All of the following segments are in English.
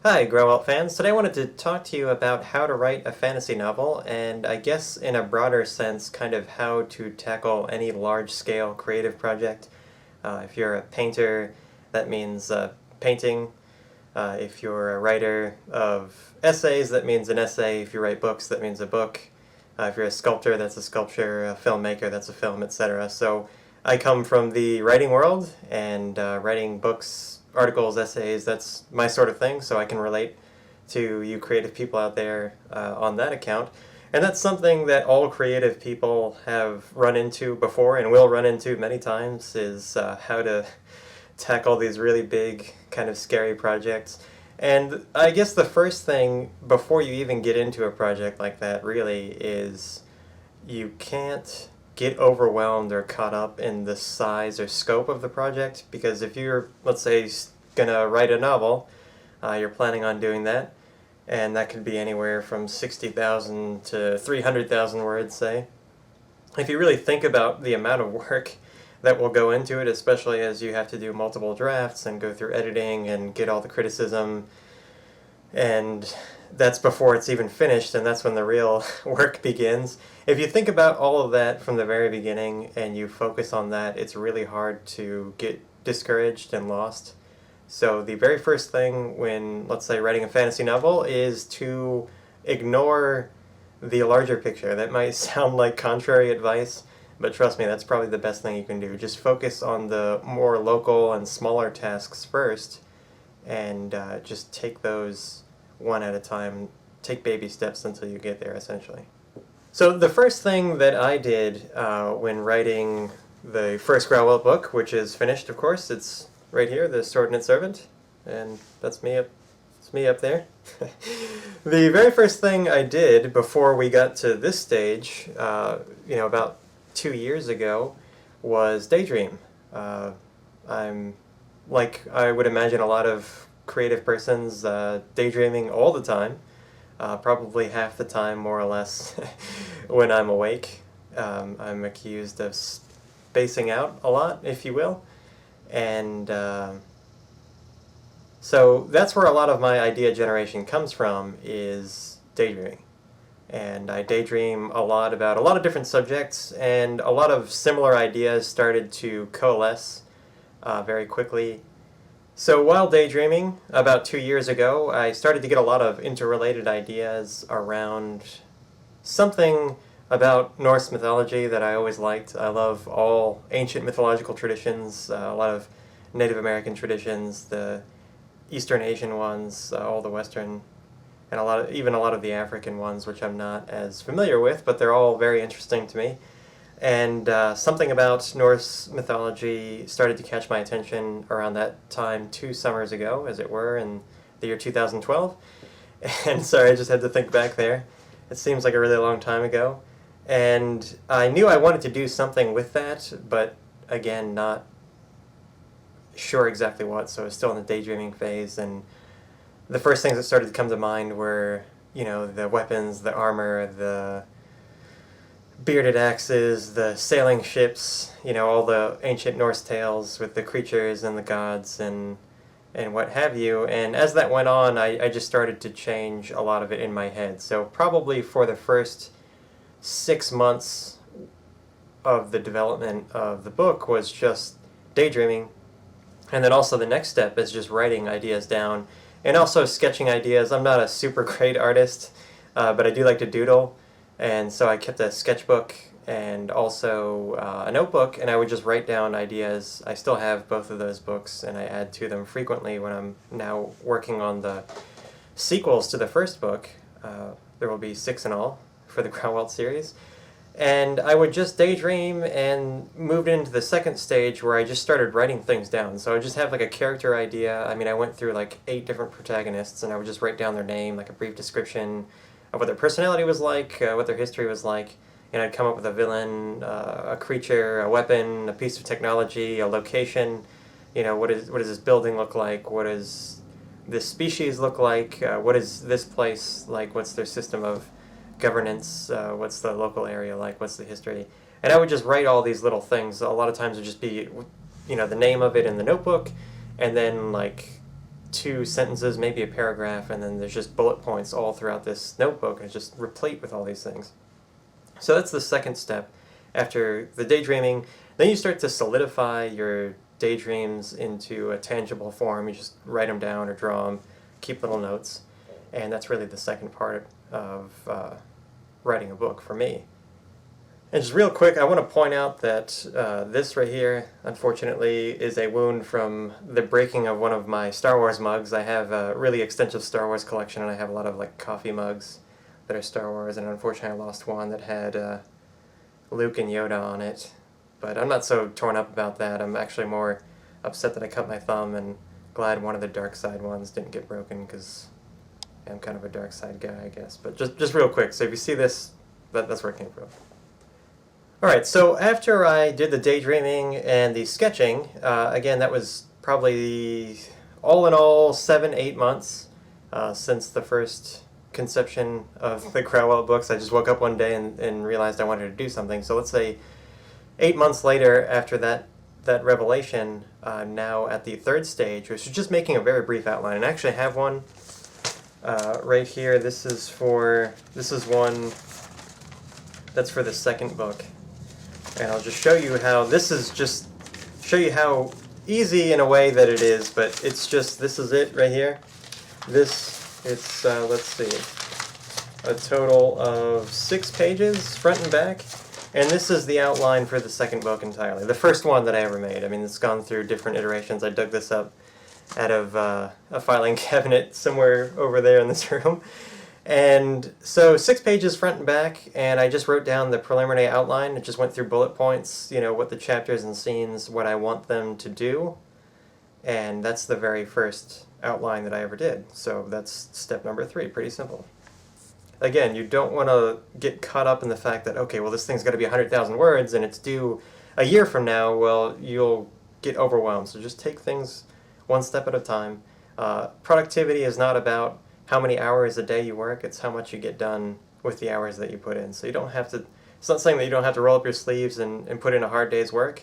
Hi, Growelt fans. Today I wanted to talk to you about how to write a fantasy novel, and I guess in a broader sense, kind of how to tackle any large-scale creative project. If you're a painter, that means painting. If you're a writer of essays, that means an essay. If you write books, that means a book. If you're a sculptor, that's a sculpture. A filmmaker, that's a film, etc. So I come from the writing world, and writing books, articles, essays, that's my sort of thing, so I can relate to you creative people out there on that account. And that's something that all creative people have run into before and will run into many times, is how to tackle these really big, kind of scary projects. And I guess the first thing before you even get into a project like that really is you can't get overwhelmed or caught up in the size or scope of the project, because if you're, let's say, gonna write a novel, you're planning on doing that, and that could be anywhere from 60,000 to 300,000 words, say. If you really think about the amount of work that will go into it, especially as you have to do multiple drafts and go through editing and get all the criticism, and that's before it's even finished, and that's when the real work begins. If you think about all of that from the very beginning and you focus on that, it's really hard to get discouraged and lost. So the very first thing when, let's say, writing a fantasy novel is to ignore the larger picture. That might sound like contrary advice, but trust me, that's probably the best thing you can do. Just focus on the more local and smaller tasks first, and just take those one at a time. Take baby steps until you get there, essentially. So the first thing that I did when writing the first Growelt book, which is finished, of course, it's right here, The Sword-Knit Servant, and that's me up. It's me up there. The very first thing I did before we got to this stage, about 2 years ago, was daydream. I'm like I would imagine a lot of creative persons, daydreaming all the time, probably half the time, more or less, when I'm awake. I'm accused of spacing out a lot, if you will, and so that's where a lot of my idea generation comes from, is daydreaming. And I daydream a lot about a lot of different subjects, and a lot of similar ideas started to coalesce very quickly. So while daydreaming, about 2 years ago, I started to get a lot of interrelated ideas around something about Norse mythology that I always liked. I love all ancient mythological traditions, a lot of Native American traditions, the Eastern Asian ones, all the Western, and even a lot of the African ones, which I'm not as familiar with, but they're all very interesting to me. And something about Norse mythology started to catch my attention around that time, 2 summers ago, as it were, in the year 2012. And sorry, I just had to think back there. It seems like a really long time ago. And I knew I wanted to do something with that, but again, not sure exactly what, so I was still in the daydreaming phase. And the first things that started to come to mind were, the weapons, the armor, the bearded axes, the sailing ships, all the ancient Norse tales with the creatures and the gods and what have you. And as that went on, I just started to change a lot of it in my head. So probably for the first 6 months of the development of the book was just daydreaming. And then also the next step is just writing ideas down and also sketching ideas. I'm not a super great artist, but I do like to doodle. And so I kept a sketchbook and also a notebook, and I would just write down ideas. I still have both of those books, and I add to them frequently when I'm now working on the sequels to the first book. There will be 6 in all for the Growelt series. And I would just daydream and moved into the second stage where I just started writing things down. So I would just have like a character idea. I mean, I went through like 8 different protagonists, and I would just write down their name, like a brief description of what their personality was like, what their history was like, and I'd come up with a villain, a creature, a weapon, a piece of technology, a location. What does this building look like? What does this species look like? What is this place like? What's their system of governance? What's the local area like? What's the history? And I would just write all these little things. A lot of times it would just be, the name of it in the notebook, and then like 2 sentences, maybe a paragraph, and then there's just bullet points all throughout this notebook, and it's just replete with all these things. So that's the second step after the daydreaming. Then you start to solidify your daydreams into a tangible form. You just write them down or draw them, keep little notes, and that's really the second part of writing a book for me. And just real quick, I want to point out that this right here, unfortunately, is a wound from the breaking of one of my Star Wars mugs. I have a really extensive Star Wars collection, and I have a lot of like coffee mugs that are Star Wars, and unfortunately I lost one that had Luke and Yoda on it. But I'm not so torn up about that. I'm actually more upset that I cut my thumb, and glad one of the dark side ones didn't get broken, because I'm kind of a dark side guy, I guess. But just real quick, so if you see this, that's where it came from. Alright, so after I did the daydreaming and the sketching, again, that was probably all in all 7-8 months since the first conception of the Crowell books. I just woke up one day and realized I wanted to do something. So let's say 8 months later after that revelation, now at the third stage, which is just making a very brief outline. And I actually have one right here. This is one that's for the second book. And I'll just show you how, this is just, show you how easy in a way that it is, but it's just, this is it right here. It's, let's see, a total of 6 pages, front and back. And this is the outline for the second book entirely. The first one that I ever made. I mean, it's gone through different iterations. I dug this up out of a filing cabinet somewhere over there in this room. And so 6 pages front and back, and I just wrote down the preliminary outline. It just went through bullet points, you know, what the chapters and scenes, what I want them to do. And that's the very first outline that I ever did. So that's step number 3, pretty simple. Again, you don't want to get caught up in the fact that, okay, well, this thing's got to be 100,000 words and it's due a year from now. Well, you'll get overwhelmed. So just take things one step at a time. Productivity is not about how many hours a day you work, it's how much you get done with the hours that you put in. So you don't have to, it's not saying that you don't have to roll up your sleeves and put in a hard day's work,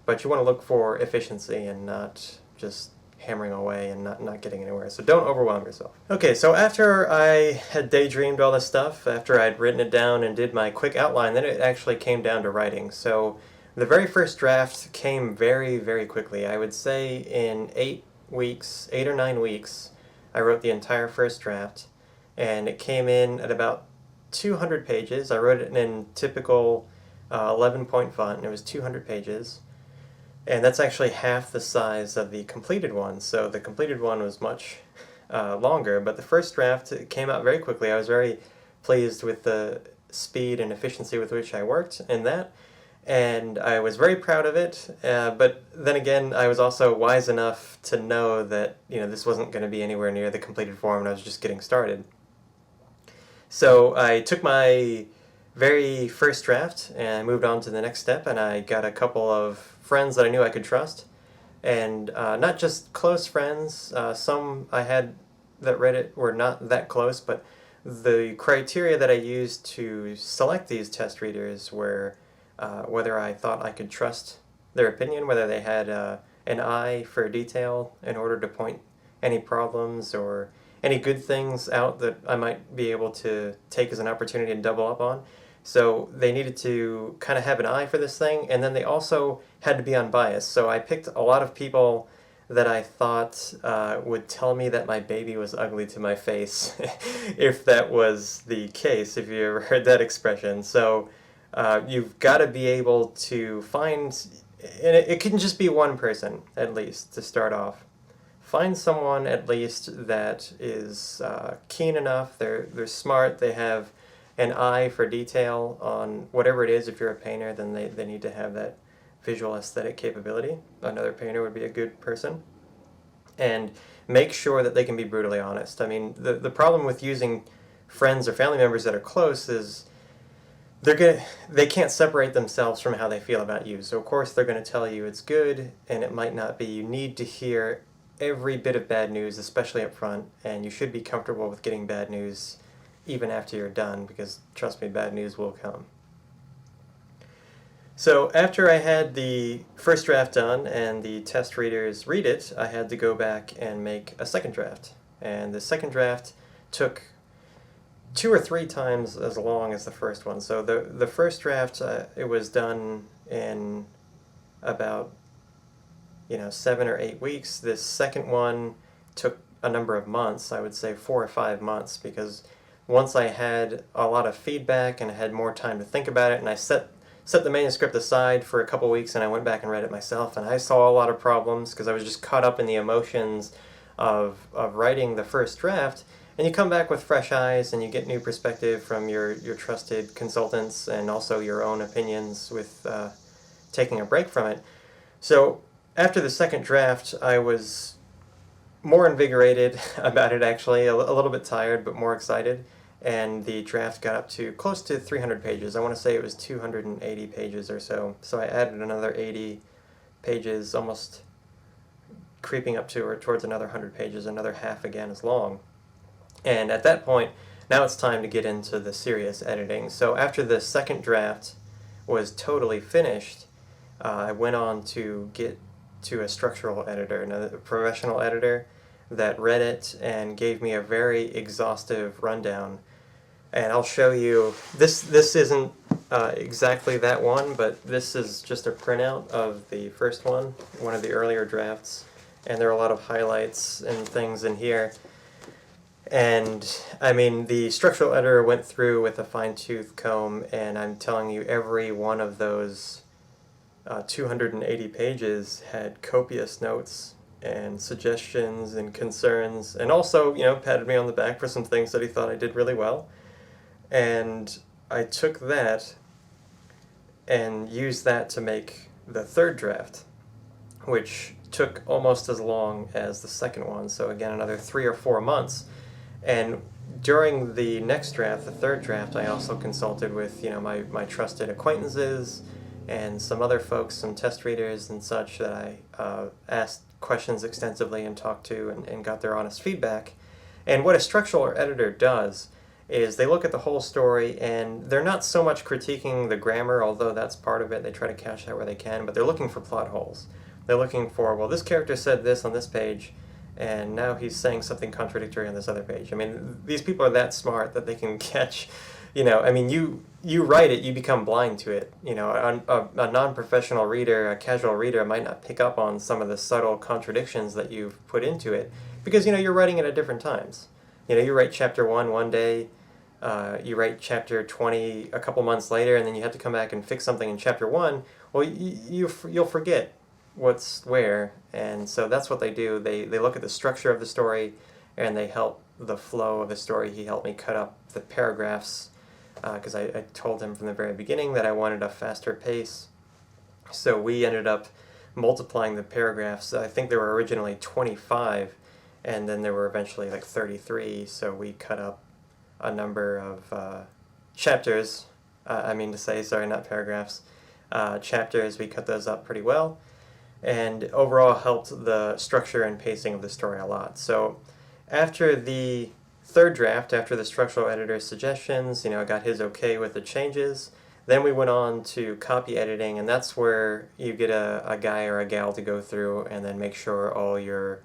but you want to look for efficiency and not just hammering away and not getting anywhere. So don't overwhelm yourself. Okay, so after I had daydreamed all this stuff, after I'd written it down and did my quick outline, then it actually came down to writing. So the very first draft came very, very quickly. I would say in 8 or 9 weeks, I wrote the entire first draft, and it came in at about 200 pages. I wrote it in typical 11-point font, and it was 200 pages. And that's actually half the size of the completed one, so the completed one was much longer. But the first draft came out very quickly. I was very pleased with the speed and efficiency with which I worked in that. And I was very proud of it, but then again, I was also wise enough to know that, you know, this wasn't going to be anywhere near the completed form, and I was just getting started. So I took my very first draft and I moved on to the next step, and I got a couple of friends that I knew I could trust, and not just close friends. Some I had that read it were not that close, but the criteria that I used to select these test readers were whether I thought I could trust their opinion, whether they had an eye for detail in order to point any problems or any good things out that I might be able to take as an opportunity to double up on. So they needed to kind of have an eye for this thing, and then they also had to be unbiased. So I picked a lot of people that I thought would tell me that my baby was ugly to my face, if that was the case, if you ever heard that expression. So you've got to be able to find, and it can just be one person at least to start off. Find someone at least that is keen enough, they're smart, they have an eye for detail on whatever it is. If you're a painter, then they need to have that visual aesthetic capability. Another painter would be a good person. And make sure that they can be brutally honest. I mean, the problem with using friends or family members that are close is they can't separate themselves from how they feel about you. So of course they're going to tell you it's good, and it might not be. You need to hear every bit of bad news, especially up front, and you should be comfortable with getting bad news even after you're done, because trust me, bad news will come. So after I had the first draft done and the test readers read it, I had to go back and make a second draft. And the second draft took 2 or 3 times as long as the first one. So the first draft, it was done in about 7 or 8 weeks. This second one took a number of months. I would say 4 or 5 months, because once I had a lot of feedback and I had more time to think about it, and I set the manuscript aside for a couple weeks, and I went back and read it myself, and I saw a lot of problems because I was just caught up in the emotions of writing the first draft. And you come back with fresh eyes and you get new perspective from your trusted consultants, and also your own opinions with taking a break from it. So after the second draft, I was more invigorated about it, actually, a little bit tired, but more excited. And the draft got up to close to 300 pages. I want to say it was 280 pages or so. So I added another 80 pages, almost creeping up to or towards another 100 pages, another half again as long. And at that point, now it's time to get into the serious editing. So after the second draft was totally finished, I went on to get to a structural editor, a professional editor that read it and gave me a very exhaustive rundown. And I'll show you, this isn't exactly that one, but this is just a printout of the first one of the earlier drafts. And there are a lot of highlights and things in here. And I mean, the structural editor went through with a fine-tooth comb, and I'm telling you, every one of those 280 pages had copious notes and suggestions and concerns, and also, patted me on the back for some things that he thought I did really well. And I took that and used that to make the third draft, which took almost as long as the second one, so again, another 3 or 4 months. And during the next draft, the third draft, I also consulted with my trusted acquaintances and some other folks, some test readers and such, that I asked questions extensively and talked to, and got their honest feedback. And what a structural editor does is they look at the whole story, and they're not so much critiquing the grammar, although that's part of it. They try to catch that where they can, but they're looking for plot holes. They're looking for, well, this character said this on this page, and now he's saying something contradictory on this other page. I mean, these people are that smart that they can catch, I mean, you write it, you become blind to it. A non-professional reader, a casual reader might not pick up on some of the subtle contradictions that you've put into it, because, you're writing it at different times. You write chapter 1 one day, you write chapter 20 a couple months later, and then you have to come back and fix something in chapter 1. Well, you'll forget what's where, and so that's what they do. They look at the structure of the story, and they help the flow of the story. He helped me cut up the paragraphs, because I told him from the very beginning that I wanted a faster pace. So we ended up multiplying the paragraphs. I think there were originally 25, and then there were eventually like 33, so we cut up a number of chapters, sorry, not paragraphs, chapters. We cut those up pretty well, and overall helped the structure and pacing of the story a lot. So after the third draft, after the structural editor's suggestions, I got his okay with the changes, then we went on to copy editing, and that's where you get a guy or a gal to go through and then make sure all your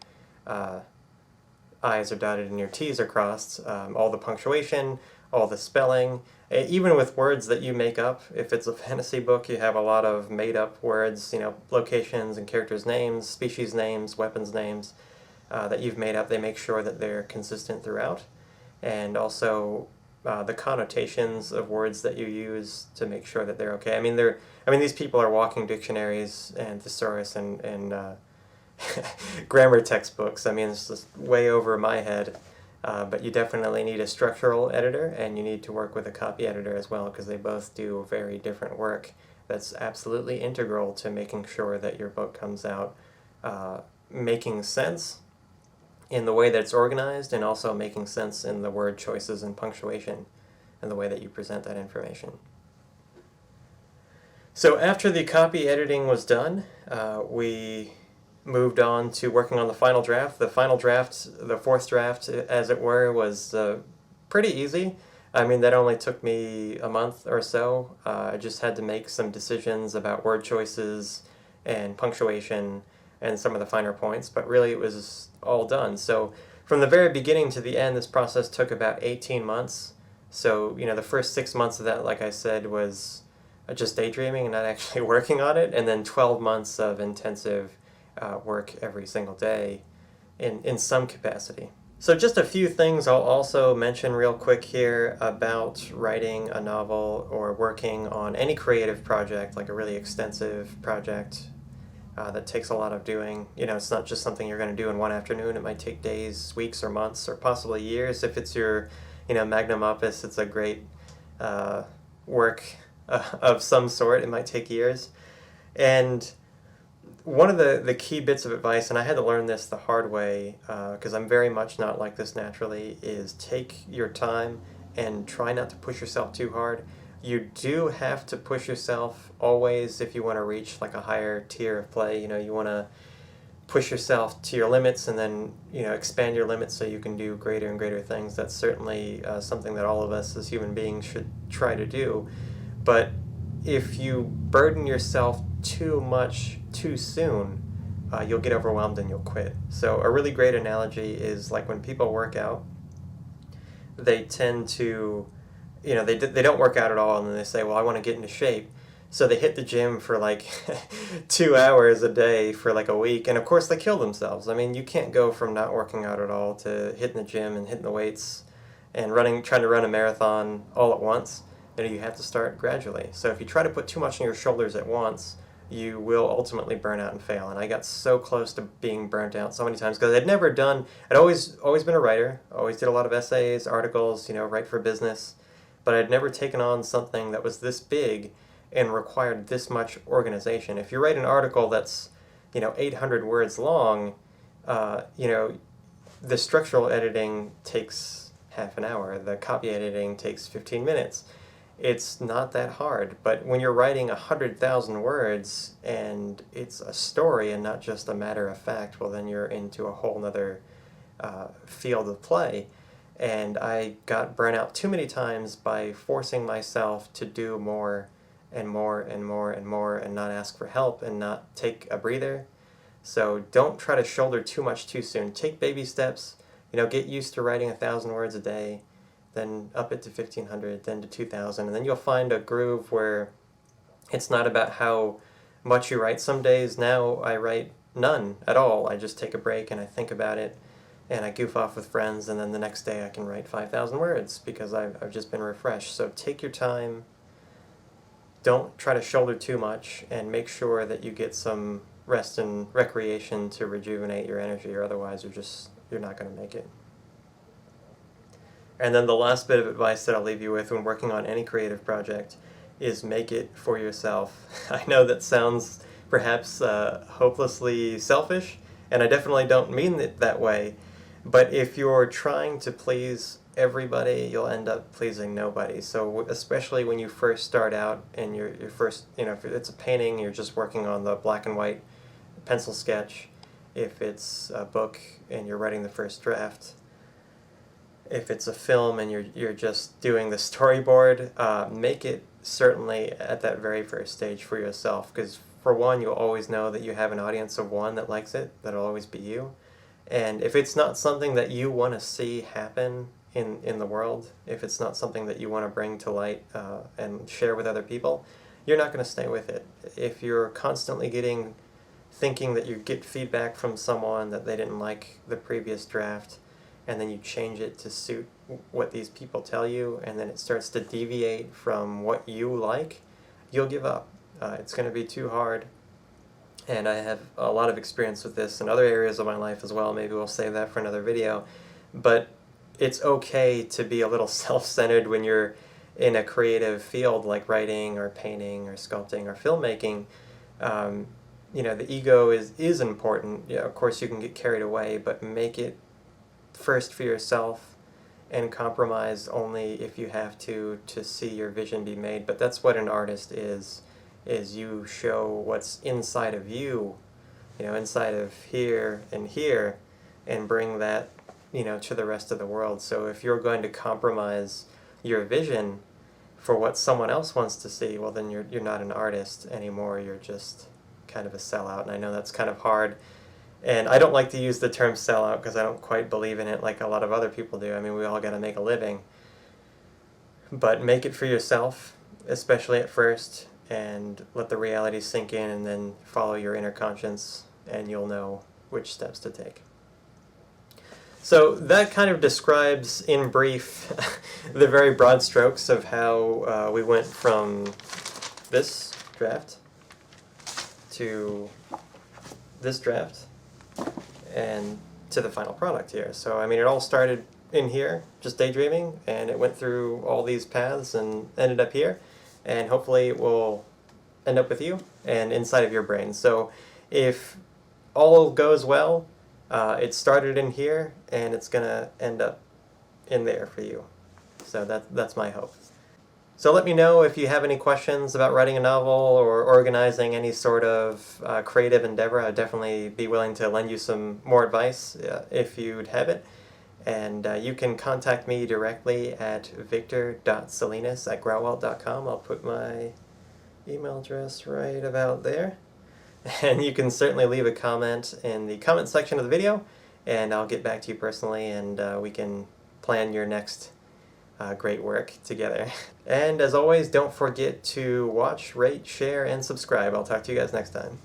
I's are dotted and your T's are crossed, all the punctuation, all the spelling, even with words that you make up. If it's a fantasy book, you have a lot of made-up words, locations and characters' names, species names, weapons names that you've made up. They make sure that they're consistent throughout. And also the connotations of words that you use to make sure that they're okay. I mean, these people are walking dictionaries and thesaurus and grammar textbooks. I mean, it's just way over my head. But you definitely need a structural editor, and you need to work with a copy editor as well, because they both do very different work that's absolutely integral to making sure that your book comes out making sense in the way that it's organized, and also making sense in the word choices and punctuation and the way that you present that information. So after the copy editing was done, we moved on to working on the final draft. The final draft, the fourth draft, as it were, was pretty easy. I mean, that only took me a month or so. I just had to make some decisions about word choices and punctuation and some of the finer points, but really it was all done. So from the very beginning to the end, this process took about 18 months. So, the first 6 months of that, like I said, was just daydreaming and not actually working on it, and then 12 months of intensive work every single day in some capacity. So just a few things I'll also mention real quick here about writing a novel or working on any creative project, like a really extensive project that takes a lot of doing. It's not just something you're going to do in one afternoon. It might take days, weeks, or months, or possibly years. If it's your, magnum opus, it's a great work of some sort. It might take years. And one of the key bits of advice, and I had to learn this the hard way because I'm very much not like this naturally, is take your time and try not to push yourself too hard. You do have to push yourself always if you want to reach like a higher tier of play. You want to push yourself to your limits and then expand your limits so you can do greater and greater things. That's certainly something that all of us as human beings should try to do. But if you burden yourself too much too soon, you'll get overwhelmed and you'll quit. So a really great analogy is like when people work out, they tend to, they don't work out at all, and then they say, well, I want to get into shape. So they hit the gym for like 2 hours a day for like a week, and of course they kill themselves. I mean, you can't go from not working out at all to hitting the gym and hitting the weights and trying to run a marathon all at once. You have to start gradually. So if you try to put too much on your shoulders at once, you will ultimately burn out and fail. And I got so close to being burnt out so many times because I'd always been a writer, always did a lot of essays, articles, write for business, but I'd never taken on something that was this big and required this much organization. If you write an article that's, 800 words long, the structural editing takes half an hour, the copy editing takes 15 minutes. It's not that hard, but when you're writing 100,000 words and it's a story and not just a matter of fact, well, then you're into a whole nother field of play. And I got burnt out too many times by forcing myself to do more and more and more and more and not ask for help and not take a breather. So don't try to shoulder too much too soon. Take baby steps. Get used to writing 1,000 words a day, then up it to 1,500, then to 2,000, and then you'll find a groove where it's not about how much you write. Some days now I write none at all. I just take a break and I think about it and I goof off with friends, and then the next day I can write 5,000 words because I've just been refreshed. So take your time. Don't try to shoulder too much, and make sure that you get some rest and recreation to rejuvenate your energy, or otherwise you're not going to make it. And then the last bit of advice that I'll leave you with when working on any creative project is make it for yourself. I know that sounds perhaps hopelessly selfish, and I definitely don't mean it that way, but if you're trying to please everybody, you'll end up pleasing nobody. So especially when you first start out and you're first, if it's a painting, you're just working on the black and white pencil sketch. If it's a book and you're writing the first draft, if it's a film and you're just doing the storyboard, make it certainly at that very first stage for yourself, because for one, you'll always know that you have an audience of one that likes it. That'll always be you. And if it's not something that you want to see happen in the world, if it's not something that you want to bring to light and share with other people, you're not going to stay with it. If you're constantly thinking that you get feedback from someone that they didn't like the previous draft, and then you change it to suit what these people tell you, and then it starts to deviate from what you like, you'll give up. It's going to be too hard. And I have a lot of experience with this in other areas of my life as well. Maybe we'll save that for another video. But it's okay to be a little self-centered when you're in a creative field like writing or painting or sculpting or filmmaking. The ego is important. Yeah, of course you can get carried away, but make it first for yourself and compromise only if you have to see your vision be made. But that's what an artist is you show what's inside of you, inside of here, and bring that, to the rest of the world. So if you're going to compromise your vision for what someone else wants to see, well then you're not an artist anymore, you're just kind of a sellout. And I know that's kind of hard, and I don't like to use the term sellout because I don't quite believe in it like a lot of other people do. I mean, we all got to make a living, but make it for yourself, especially at first, and let the reality sink in, and then follow your inner conscience, and you'll know which steps to take. So that kind of describes, in brief, the very broad strokes of how we went from this draft to this draft and to the final product here. So I mean, it all started in here, just daydreaming, and it went through all these paths and ended up here, and hopefully it will end up with you and inside of your brain. So if all goes well, it started in here and it's gonna end up in there for you. So that's my hope. So let me know if you have any questions about writing a novel or organizing any sort of creative endeavor. I'd definitely be willing to lend you some more advice if you'd have it. And you can contact me directly at victor.salinas@growelt.com. I'll put my email address right about there. And you can certainly leave a comment in the comment section of the video, and I'll get back to you personally, and we can plan your next great work together. And as always, don't forget to watch, rate, share, and subscribe. I'll talk to you guys next time.